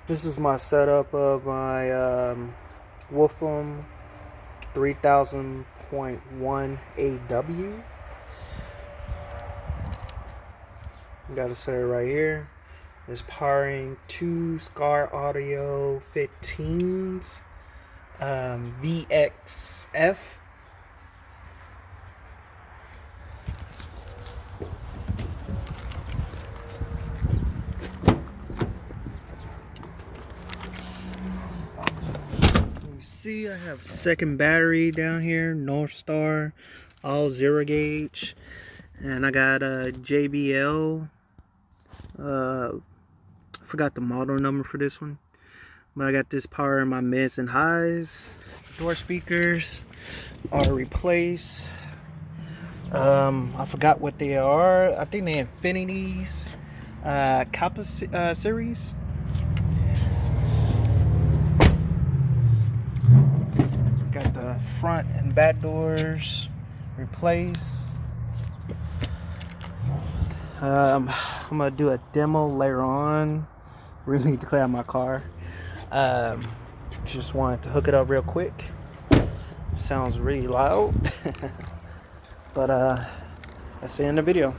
This is my setup of my Wolfram 3000.1 AW. Got it set it right here. It's powering two Skar Audio 15s, VXF. You see, I have second battery down here, North Star, all 0 gauge, and I got a JBL. Forgot the model number for this one, but I got this power in my mids and highs. Door speakers are replaced. I forgot what they are. I think they're Infinities, Kappa series. Got the front and back doors replaced. I'm gonna do a demo later on. Really need to clear out my car. Just wanted to hook it up real quick. It sounds really loud. But that's the end of the video.